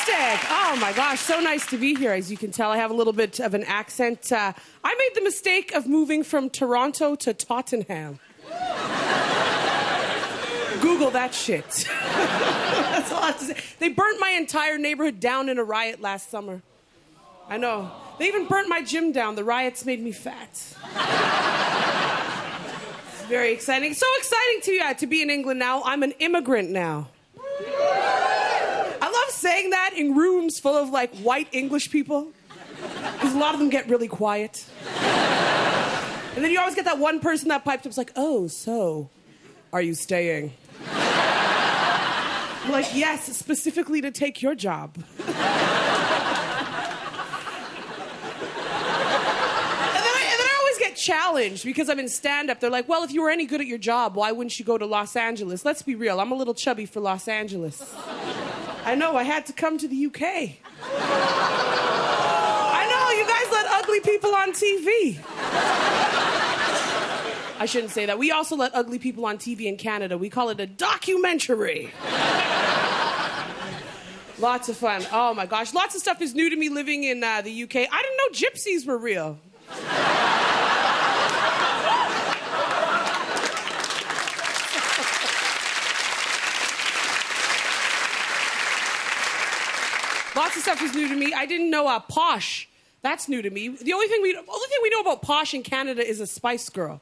Fantastic. Oh, my gosh. So nice to be here. As you can tell, I have a little bit of an accent. I made the mistake of moving from Toronto to Tottenham. Google that shit. That's all I have to say. They burnt my entire neighborhood down in a riot last summer. I know. They even burnt my gym down. The riots made me fat. It's very exciting. So exciting to be in England now. I'm an immigrant now. I love saying that in rooms full of, like, white English people, because a lot of them get really quiet. And then you always get that one person that pipes up, like, oh, so, are you staying? I'm like, yes, specifically to take your job. And then I always get challenged because I'm in stand-up. They're like, well, if you were any good at your job, why wouldn't you go to Los Angeles? Let's be real, I'm a little chubby for Los Angeles. I know, I had to come to the UK. I know, you guys let ugly people on TV. I shouldn't say that. We also let ugly people on TV in Canada. We call it a documentary. Lots of fun. Oh my gosh, lots of stuff is new to me living in the UK. I didn't know gypsies were real. Lots of stuff is new to me. I didn't know posh. That's new to me. The only thing we know about posh in Canada is a Spice Girl.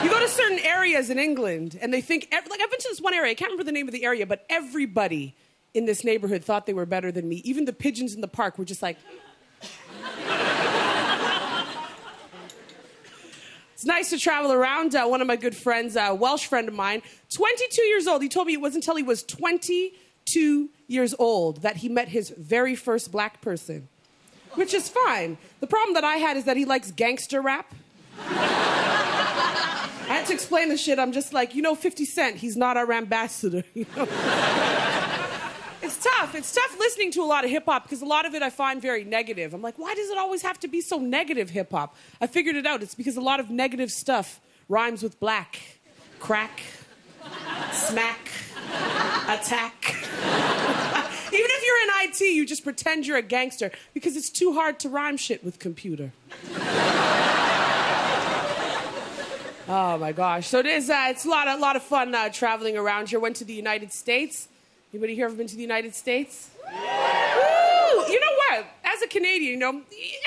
You go to certain areas in England, and they think... I've been to this one area. I can't remember the name of the area, but everybody in this neighborhood thought they were better than me. Even the pigeons in the park were just like... It's nice to travel around. One of my good friends, a Welsh friend of mine, 22 years old. He told me it wasn't until he was 22 years old that he met his very first black person, which is fine. The problem that I had is that he likes gangster rap. I had to explain the shit. I'm just like, 50 Cent, he's not our ambassador. You know? It's tough. It's tough listening to a lot of hip-hop because a lot of it I find very negative. I'm like, why does it always have to be so negative, hip-hop? I figured it out. It's because a lot of negative stuff rhymes with black, crack, smack, attack. Even if you're in IT, you just pretend you're a gangster because it's too hard to rhyme shit with computer. Oh my gosh. So it's a lot of fun traveling around here. Went to the United States. Anybody here ever been to the United States? Yeah. Woo! You know what? As a Canadian,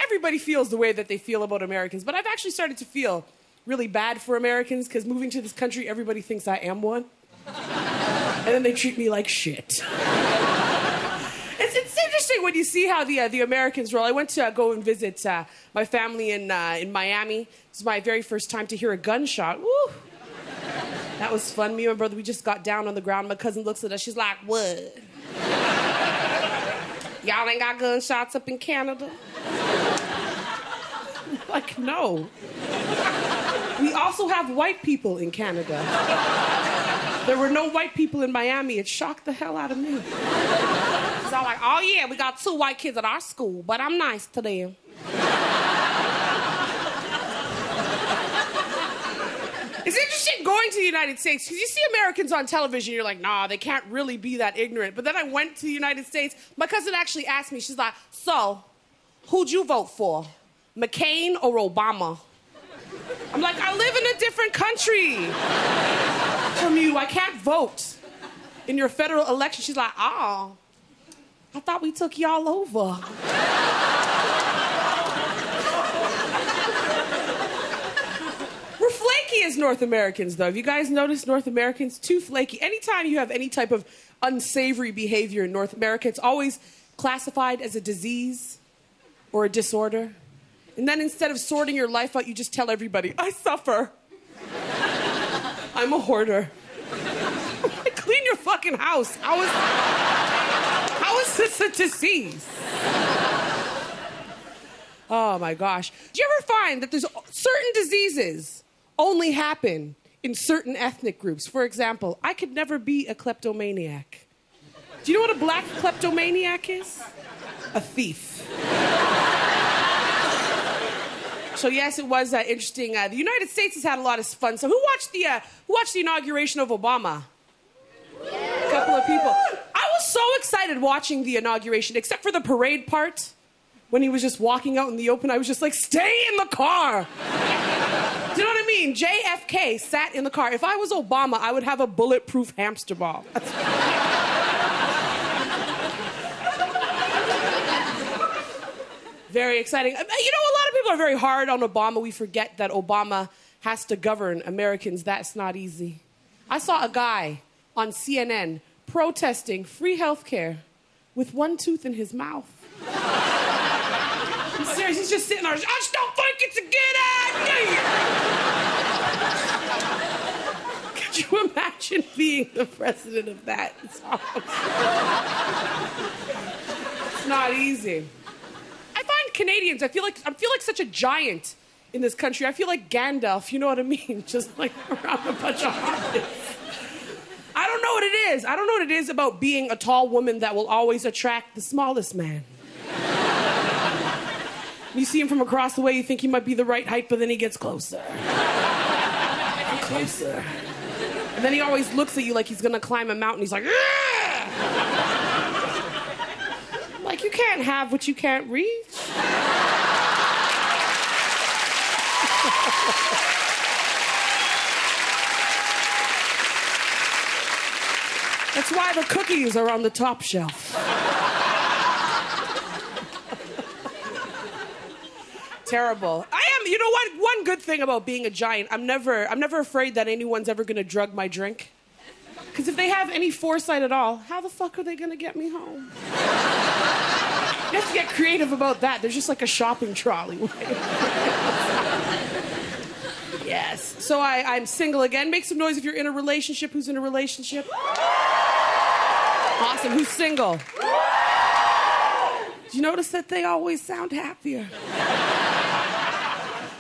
everybody feels the way that they feel about Americans, but I've actually started to feel really bad for Americans because moving to this country, everybody thinks I am one. And then they treat me like shit. It's interesting when you see how the Americans roll. I went to go and visit my family in Miami. It was my very first time to hear a gunshot. Woo! That was fun. Me and my brother, we just got down on the ground. My cousin looks at us. She's like, what? Y'all ain't got gunshots up in Canada? I'm like, no. We also have white people in Canada. There were no white people in Miami. It shocked the hell out of me. So I'm like, oh yeah, we got 2 white kids at our school, but I'm nice to them. It's interesting going to the United States because you see Americans on television, you're like, nah, they can't really be that ignorant. But then I went to the United States. My cousin actually asked me, she's like, so, who'd you vote for? McCain or Obama? I'm like, I live in a different country from you. I can't vote in your federal election. She's like, oh, I thought we took y'all over. We're flaky as North Americans, though. Have you guys noticed North Americans? Too flaky. Anytime you have any type of unsavory behavior in North America, it's always classified as a disease or a disorder. And then instead of sorting your life out, you just tell everybody, I suffer. I'm a hoarder. Clean your fucking house. How is this a disease? Oh my gosh. Do you ever find that there's certain diseases only happen in certain ethnic groups? For example, I could never be a kleptomaniac. Do you know what a black kleptomaniac is? A thief. So yes, it was interesting. The United States has had a lot of fun. So who watched the inauguration of Obama? A couple of people. I was was so excited watching the inauguration, except for the parade part. When he was just walking out in the open, I was just like, stay in the car. Do you know what I mean? JFK sat in the car. If I was Obama, I would have a bulletproof hamster ball. Very exciting. You know, a lot of people are very hard on Obama. We forget that Obama has to govern Americans. That's not easy. I saw a guy on CNN protesting free health care with one tooth in his mouth. I'm serious, he's just sitting there. I just don't think it's a good idea. Could you imagine being the president of that? It's not easy. I find Canadians, I feel like such a giant in this country. I feel like Gandalf, you know what I mean? Just like around a bunch of hobbits. I don't know what it is. I don't know what it is about being a tall woman that will always attract the smallest man. You see him from across the way, you think he might be the right height, but then he gets closer. And closer. And then he always looks at you like he's gonna climb a mountain. He's like, ah! Like, you can't have what you can't reach. That's why the cookies are on the top shelf. Terrible. I am, you know what? One good thing about being a giant, I'm never afraid that anyone's ever gonna drug my drink. Because if they have any foresight at all, how the fuck are they gonna get me home? You have to get creative about that. There's just like a shopping trolley. Yes. So I'm single again. Make some noise if you're in a relationship. Who's in a relationship? Awesome. Who's single? Do you notice that they always sound happier?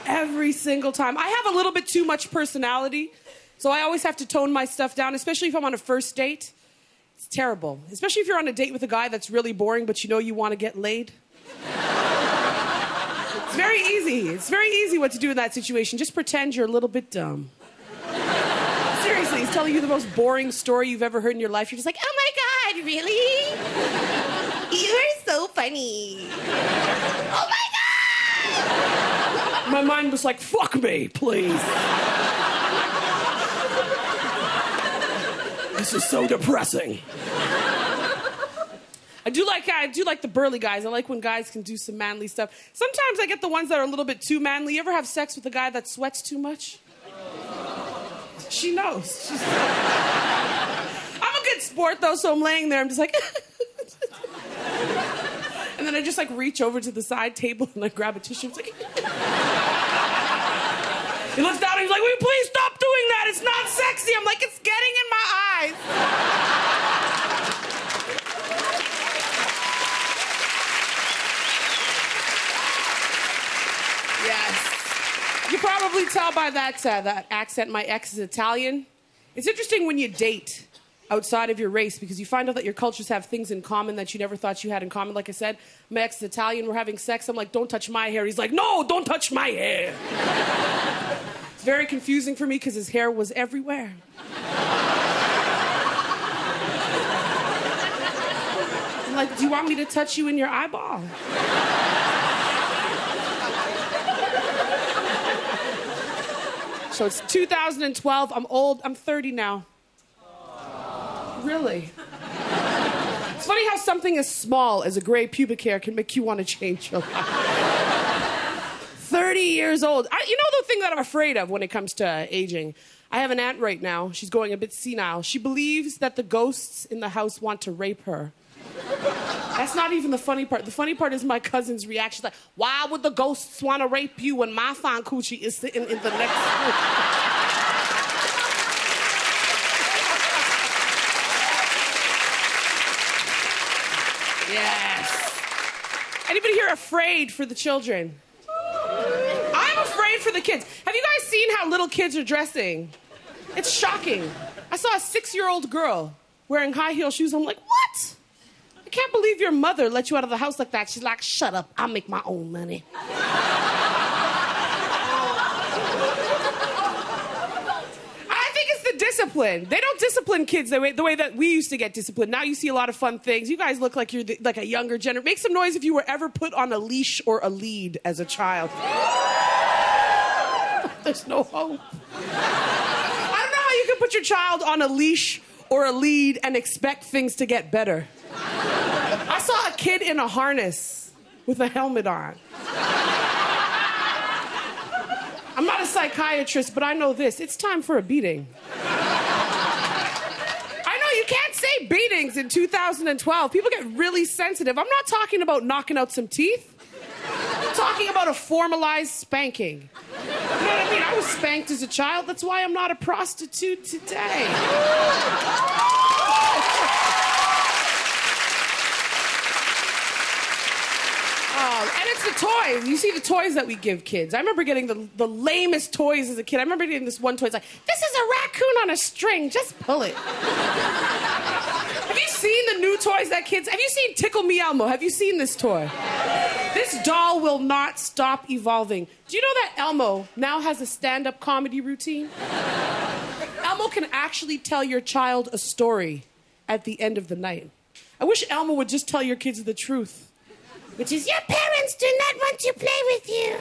Every single time. I have a little bit too much personality, so I always have to tone my stuff down, especially if I'm on a first date. It's terrible. Especially if you're on a date with a guy that's really boring, but you know you want to get laid. It's very easy. It's very easy what to do in that situation. Just pretend you're a little bit dumb. Seriously, he's telling you the most boring story you've ever heard in your life. You're just like, oh my God, really? You are so funny. Oh my God! My mind was like, fuck me, please. This is so depressing. I do like the burly guys. I like when guys can do some manly stuff. Sometimes I get the ones that are a little bit too manly. You ever have sex with a guy that sweats too much? She knows. I'm a good sport, though, so I'm laying there. I'm just like... And then I just, like, reach over to the side table and, like, grab a tissue. It's like... He looks down and he's like, will you please stop doing that? It's not sexy. I'm like, it's getting in my eyes. Yes. You probably tell by that accent my ex is Italian. It's interesting when you date outside of your race because you find out that your cultures have things in common that you never thought you had in common. Like I said, my ex is Italian. We're having sex. I'm like, don't touch my hair. He's like, no, don't touch my hair. It's very confusing for me because his hair was everywhere. I'm like, do you want me to touch you in your eyeball? So it's 2012. I'm old. I'm 30 now. Really? It's funny how something as small as a gray pubic hair can make you want to change your life. 30 years old. You know the thing that I'm afraid of when it comes to aging? I have an aunt right now. She's going a bit senile. She believes that the ghosts in the house want to rape her. That's not even the funny part. The funny part is my cousin's reaction. She's like, why would the ghosts want to rape you when my fine coochie is sitting in the next room? Yes. Anybody here afraid for the children? I'm afraid for the kids. Have you guys seen how little kids are dressing? It's shocking. I saw a 6-year-old girl wearing high heel shoes. I'm like, what? I can't believe your mother let you out of the house like that. She's like, shut up, I'll make my own money. I think it's the discipline. They don't discipline kids the way that we used to get disciplined. Now you see a lot of fun things. You guys look like you're like a younger generation. Make some noise if you were ever put on a leash or a lead as a child. There's no hope. I don't know how you can put your child on a leash or a lead and expect things to get better. I saw a kid in a harness with a helmet on. I'm not a psychiatrist, but I know this. It's time for a beating. I know you can't say beatings in 2012. People get really sensitive. I'm not talking about knocking out some teeth. I'm talking about a formalized spanking. You know what I mean? I was spanked as a child. That's why I'm not a prostitute today. And it's the toys. You see the toys that we give kids. I remember getting the lamest toys as a kid. I remember getting this one toy. It's like, this is a raccoon on a string. Just pull it. Have you seen the new toys that kids... Have you seen Tickle Me Elmo? Have you seen this toy? This doll will not stop evolving. Do you know that Elmo now has a stand-up comedy routine? Elmo can actually tell your child a story at the end of the night. I wish Elmo would just tell your kids the truth. Which is, your parents do not want to play with you.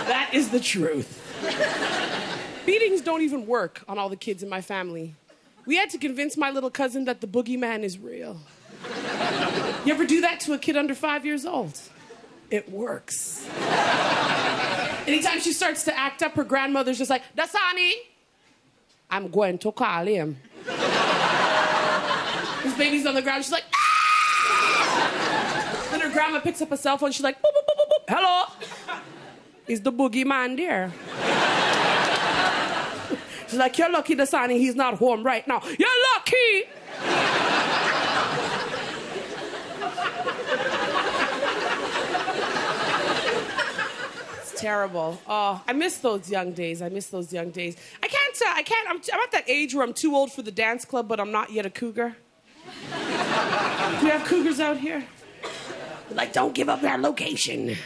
That is the truth. Beatings don't even work on all the kids in my family. We had to convince my little cousin that the boogeyman is real. You ever do that to a kid under 5 years old? It works. Anytime she starts to act up, her grandmother's just like, Dasani, I'm going to call him. This baby's on the ground, she's like, ah! Then her grandma picks up a cell phone, she's like, boop, boop, boop, boop, boop. Hello? Is the boogeyman there? She's like, you're lucky, Dasani, he's not home right now. You're lucky! It's terrible. Oh, I miss those young days. I miss those young days. I can't, I'm at that age where I'm too old for the dance club, but I'm not yet a cougar. Do you have cougars out here? Like, don't give up our location.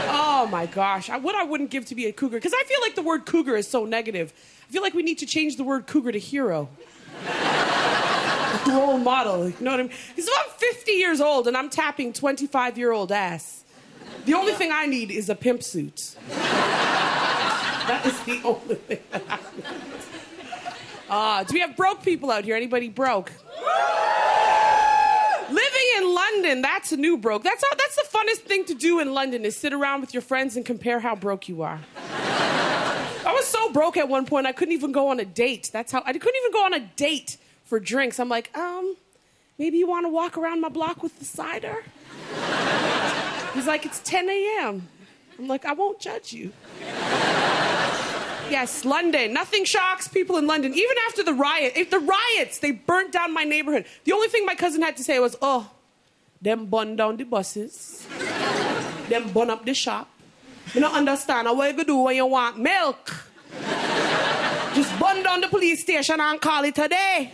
Oh my gosh, what I wouldn't give to be a cougar, because I feel like the word cougar is so negative. I feel like we need to change the word cougar to hero. Role model, you know what I mean? Because if I'm 50 years old and I'm tapping 25-year-old ass, the only thing I need is a pimp suit. That is the only thing that I need. Do we have broke people out here? Anybody broke? Living in London, that's a new broke. That's the funnest thing to do in London, is sit around with your friends and compare how broke you are. I was so broke at one point, I couldn't even go on a date. I couldn't even go on a date for drinks. I'm like, maybe you want to walk around my block with the cider? He's like, it's 10 a.m. I'm like, I won't judge you. Yes, London. Nothing shocks people in London. Even after the riots, they burnt down my neighborhood. The only thing my cousin had to say was, oh, them burn down the buses. Them burn up the shop. You don't understand what you go do when you want milk. Just burn down the police station and call it a day.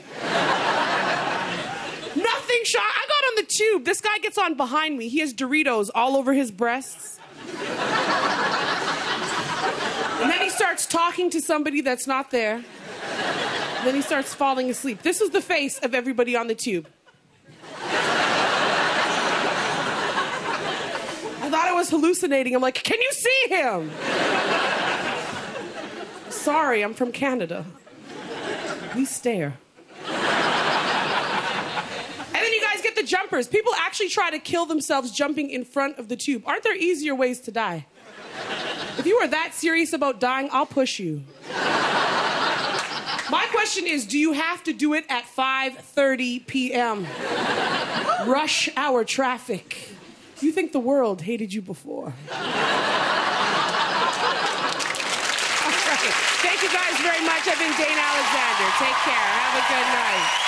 Nothing shock. I got on the tube. This guy gets on behind me. He has Doritos all over his breasts. And then he starts talking to somebody that's not there. And then he starts falling asleep. This was the face of everybody on the tube. I thought I was hallucinating. I'm like, can you see him? Sorry, I'm from Canada. We stare. And then you guys get the jumpers. People actually try to kill themselves jumping in front of the tube. Aren't there easier ways to die? If you are that serious about dying, I'll push you. My question is, do you have to do it at 5:30 p.m.? Rush hour traffic. Do you think the world hated you before? All right. Thank you guys very much. I've been Dane Alexander. Take care. Have a good night.